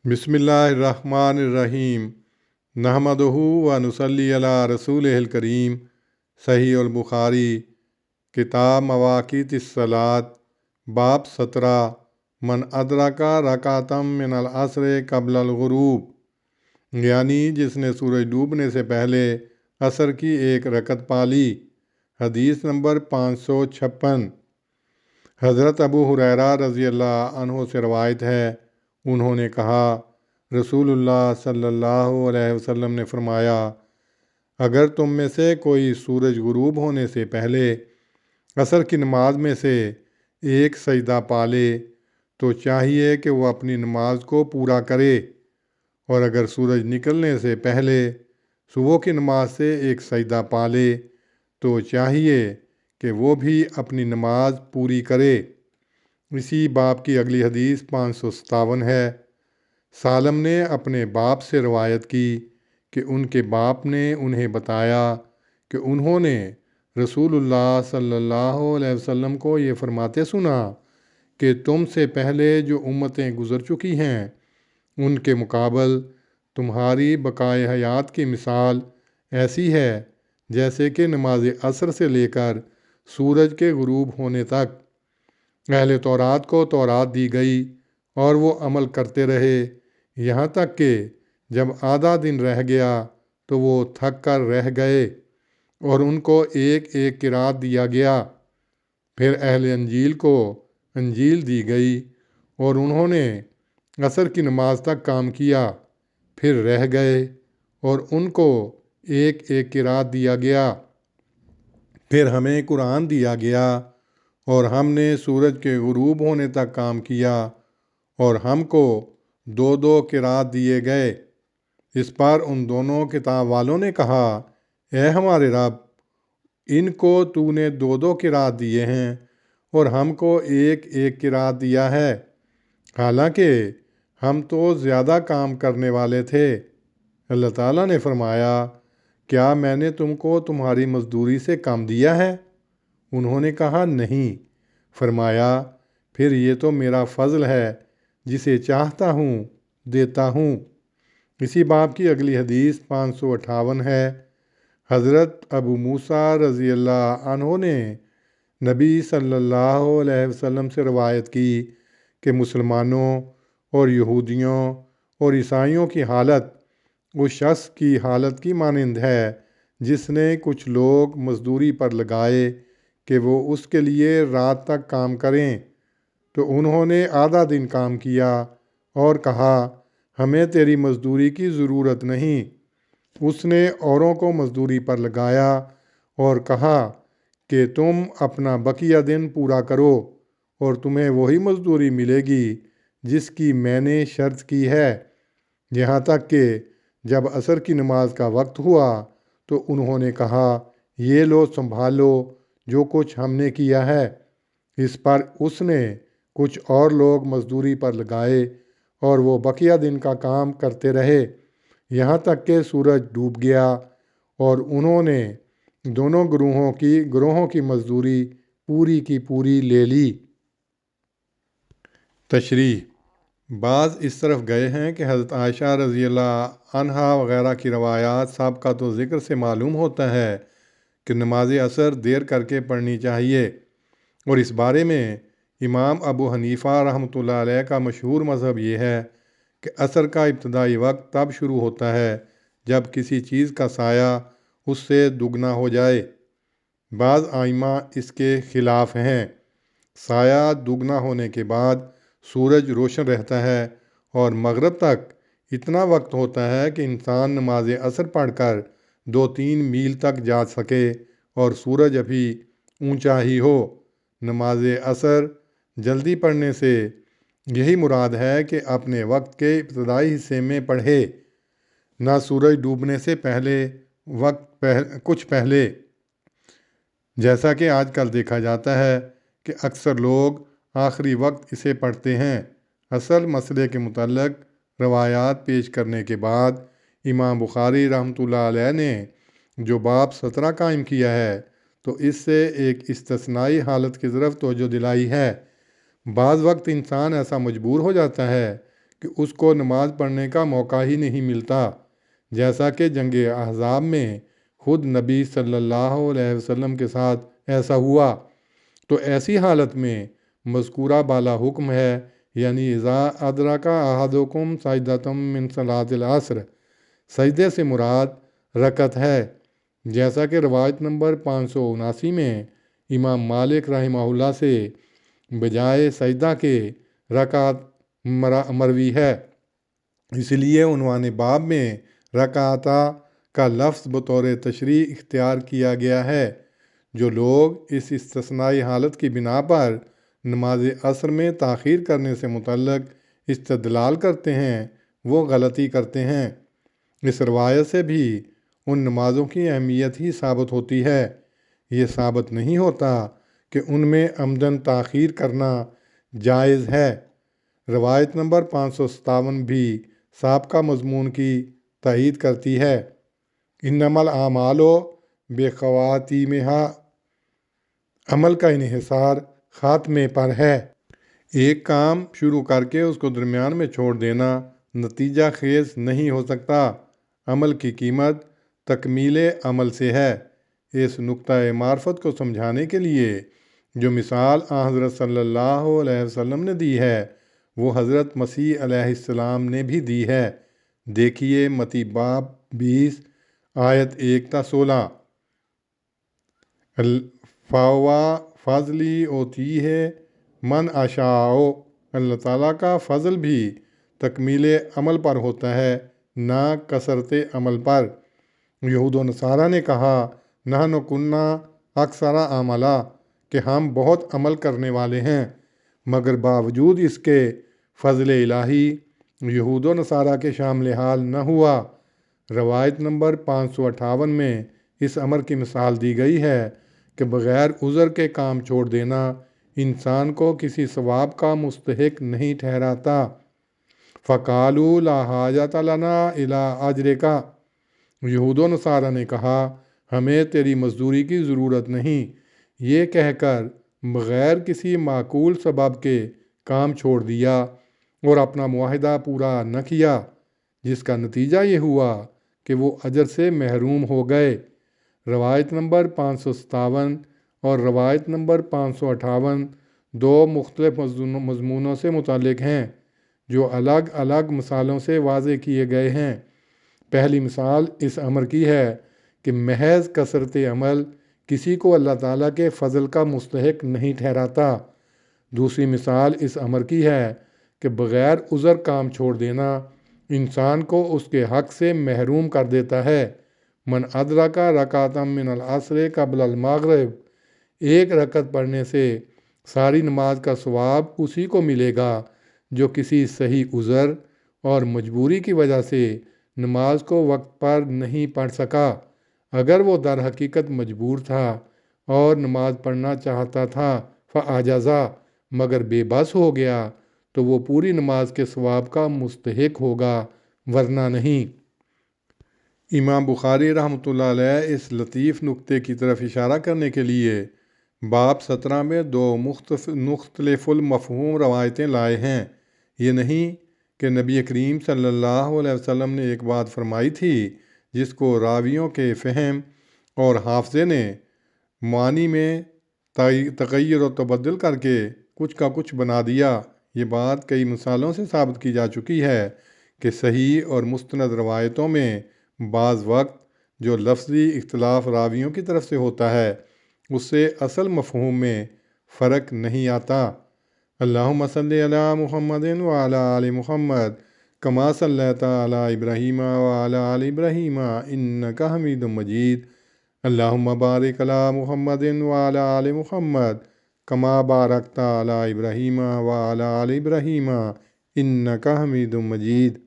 बिस्मिल्लाहिर्रहमानिर्रहीम नहमदुहु व नुसल्ली अला रसूलिहिल करीम। सही अल बुखारी किताब मवाक़ीतिस सलात बाब 17 मन अदरका रकातम मिनल असर क़ब्लल गुरूब, यानी जिसने सूरज डूबने से पहले असर की एक रकत पाली। हदीस नंबर 556। हज़रत अबू हुरैरा रज़ी अल्लाह अन्हु से रवायत है, उन्होंने कहा रसूलुल्लाह सल्लल्लाहु अलैहि वसल्लम ने फरमाया, अगर तुम में से कोई सूरज गुरूब होने से पहले असर की नमाज में से एक सजदा पाले तो चाहिए कि वह अपनी नमाज को पूरा करे, और अगर सूरज निकलने से पहले सुबह की नमाज से एक सजदा पाले तो चाहिए कि वो भी अपनी नमाज पूरी करे। इसी बाब की अगली हदीस 557 है। सालम ने अपने बाप से रवायत की कि उनके बाप ने उन्हें बताया कि उन्होंने रसूलुल्लाह सल्लल्लाहु अलैहि वसल्लम को ये फरमाते सुना कि तुम से पहले जो उम्मतें गुज़र चुकी हैं उनके मुकाबल तुम्हारी बकाए हयात की मिसाल ऐसी है जैसे कि नमाज असर से लेकर सूरज के गुरूब होने तक अहले तौरात को तौरात दी गई और वो अमल करते रहे, यहाँ तक कि जब आधा दिन रह गया तो वो थक कर रह गए और उनको एक एक किरात दिया गया। फिर अहले अंजील को अंजील दी गई और उन्होंने असर की नमाज तक काम किया, फिर रह गए और उनको एक एक किरात दिया गया। फिर हमें कुरान दिया गया और हमने सूरज के गुरूब होने तक काम किया और हमको दो दो किरात दिए गए। इस पर उन दोनों किताब वालों ने कहा, ए हमारे रब, इनको तूने दो दो किरात दिए हैं और हमको एक एक किरात दिया है, हालांकि हम तो ज़्यादा काम करने वाले थे। अल्लाह ताला ने फरमाया, क्या मैंने तुमको तुम्हारी मजदूरी से कम दिया है? उन्होंने कहा, नहीं। फरमाया, फिर ये तो मेरा फ़ज़ल है, जिसे चाहता हूँ देता हूँ। इसी बाब की अगली हदीस 558 है। हज़रत अबू मूसा रज़ी अल्लाह अन्हु ने नबी सल्लल्लाहु अलैहि वसल्लम से रवायत की कि मुसलमानों और यहूदियों और ईसाइयों की हालत उस शख्स की हालत की मानिंद है जिसने कुछ लोग मजदूरी पर लगाए कि वो उसके लिए रात तक काम करें, तो उन्होंने आधा दिन काम किया और कहा, हमें तेरी मजदूरी की ज़रूरत नहीं। उसने औरों को मजदूरी पर लगाया और कहा कि तुम अपना बकिया दिन पूरा करो और तुम्हें वही मजदूरी मिलेगी जिसकी मैंने शर्त की है। यहाँ तक कि जब असर की नमाज का वक्त हुआ तो उन्होंने कहा, ये लो संभालो जो कुछ हमने किया है। इस पर उसने कुछ और लोग मजदूरी पर लगाए और वो बकिया दिन का काम करते रहे, यहाँ तक कि सूरज डूब गया और उन्होंने दोनों ग्रोहों की मजदूरी पूरी की पूरी ले ली। तशरीह बाज़ इस तरफ गए हैं कि हज़रत आयशा रज़ी अल्लाह अन्हा वग़ैरह की रवायात साबका तो ज़िक्र से मालूम होता है कि नमाज असर देर करके पढ़नी चाहिए, और इस बारे में इमाम अबू हनीफ़ा रहमतुल्लाह अलैह का मशहूर मज़हब ये है कि असर का इब्तदाई वक्त तब शुरू होता है जब किसी चीज़ का साया उससे दुगना हो जाए। बाज़ आइमा इसके ख़िलाफ़ हैं। साया दुगना होने के बाद सूरज रोशन रहता है और मगरिब तक इतना वक्त होता है कि इंसान नमाज असर पढ़कर 2-3 मील तक जा सके और सूरज अभी ऊंचा ही हो। नमाज असर जल्दी पढ़ने से यही मुराद है कि अपने वक्त के इब्तदाई हिस्से में पढ़े, ना सूरज डूबने से पहले कुछ पहले, जैसा कि आजकल देखा जाता है कि अक्सर लोग आखिरी वक्त इसे पढ़ते हैं। असल मसले के मुतल्लक रवायात पेश करने के बाद इमाम बुखारी रहमतुल्लाह अलैह ने जो बाब 17 कायम किया है तो इससे एक इस्तिस्नाई हालत की तरफ तवज्जो दिलाई है। बाज़ वक्त इंसान ऐसा मजबूर हो जाता है کہ اس کو نماز پڑھنے کا موقع ہی نہیں ملتا، جیسا کہ جنگ احزاب میں خود نبی صلی اللہ علیہ وسلم کے ساتھ ایسا ہوا۔ تو ایسی حالت میں مذکورہ بالا حکم ہے، یعنی اذا ادرک احدکم سجدۃ من صلاۃ العصر، سجدے سے مراد رکعت ہے، جیسا کہ روایت نمبر 579 میں امام مالک رحمہ اللہ سے بجائے سجدہ کے رکعت مروی ہے۔ اس لیے عنوان باب میں رکعتا کا لفظ بطور تشریح اختیار کیا گیا ہے۔ جو لوگ اس استثنائی حالت کی بنا پر نماز عصر میں تاخیر کرنے سے متعلق استدلال کرتے ہیں وہ غلطی کرتے ہیں۔ اس روایت سے بھی ان نمازوں کی اہمیت ہی ثابت ہوتی ہے، یہ ثابت نہیں ہوتا کہ ان میں عمدن تاخیر کرنا جائز ہے۔ روایت نمبر 557 بھی سابقہ مضمون کی تائید کرتی ہے۔ انما الاعمال بخواتیمہا، عمل کا انحصار خاتمے پر ہے۔ ایک کام شروع کر کے اس کو درمیان میں چھوڑ دینا نتیجہ خیز نہیں ہو سکتا۔ عمل کی قیمت تکمیل عمل سے ہے۔ اس نقطۂ معرفت کو سمجھانے کے لیے جو مثال حضرت صلی اللہ علیہ وسلم نے دی ہے وہ حضرت مسیح علیہ السلام نے بھی دی ہے۔ دیکھیے متی باب 20 آیت 1 تا 16۔ فاوا فضلی اوتی ہے من اشاء، اللہ تعالیٰ کا فضل بھی تکمیل عمل پر ہوتا ہے، نہ کثرت عمل پر۔ یہود و نصارہ نے کہا نحن کنا اکثر عملا، کہ ہم بہت عمل کرنے والے ہیں، مگر باوجود اس کے فضل الہی یہود و نصارہ کے شامل حال نہ ہوا۔ روایت نمبر 558 میں اس امر کی مثال دی گئی ہے کہ بغیر عذر کے کام چھوڑ دینا انسان کو کسی ثواب کا مستحق نہیں ٹھہراتا۔ فقالوا لا حاجۃ لنا الی اجرک، یہود و نصارہ نے کہا ہمیں تیری مزدوری کی ضرورت نہیں، یہ کہہ کر بغیر کسی معقول سبب کے کام چھوڑ دیا اور اپنا معاہدہ پورا نہ کیا، جس کا نتیجہ یہ ہوا کہ وہ اجر سے محروم ہو گئے۔ روایت نمبر 557 اور روایت نمبر 558 دو مختلف مضمونوں سے متعلق ہیں جو الگ الگ مثالوں سے واضح کیے گئے ہیں۔ پہلی مثال اس امر کی ہے کہ محض کثرت عمل کسی کو اللہ تعالیٰ کے فضل کا مستحق نہیں ٹھہراتا۔ دوسری مثال اس امر کی ہے کہ بغیر عذر کام چھوڑ دینا انسان کو اس کے حق سے محروم کر دیتا ہے۔ من ادرک رکعۃ من العصر قبل المغرب، ایک رکعت پڑھنے سے ساری نماز کا ثواب اسی کو ملے گا جو کسی صحیح عذر اور مجبوری کی وجہ سے نماز کو وقت پر نہیں پڑھ سکا۔ اگر وہ در حقیقت مجبور تھا اور نماز پڑھنا چاہتا تھا فعجزا، مگر بے بس ہو گیا تو وہ پوری نماز کے ثواب کا مستحق ہوگا، ورنہ نہیں۔ امام بخاری رحمۃ اللہ علیہ اس لطیف نقطے کی طرف اشارہ کرنے کے لیے باب 17 میں دو مختلف المفہوم روایتیں لائے ہیں۔ یہ نہیں کہ نبی کریم صلی اللہ علیہ وسلم نے ایک بات فرمائی تھی جس کو راویوں کے فہم اور حافظے نے معنی میں تغیر و تبدل کر کے کچھ کا کچھ بنا دیا۔ یہ بات کئی مثالوں سے ثابت کی جا چکی ہے کہ صحیح اور مستند روایتوں میں بعض وقت جو لفظی اختلاف راویوں کی طرف سے ہوتا ہے اس سے اصل مفہوم میں فرق نہیں آتا۔ اللہم صلی علی محمد وعلی آل محمد کما صلیت علی ابراہیم وعلی آل ابراہیم انک حمید مجید۔ اللہم بارک علی محمد وعلی آل محمد کما بارکت علی ابراہیم وعلی آل ابراہیم انک حمید مجید۔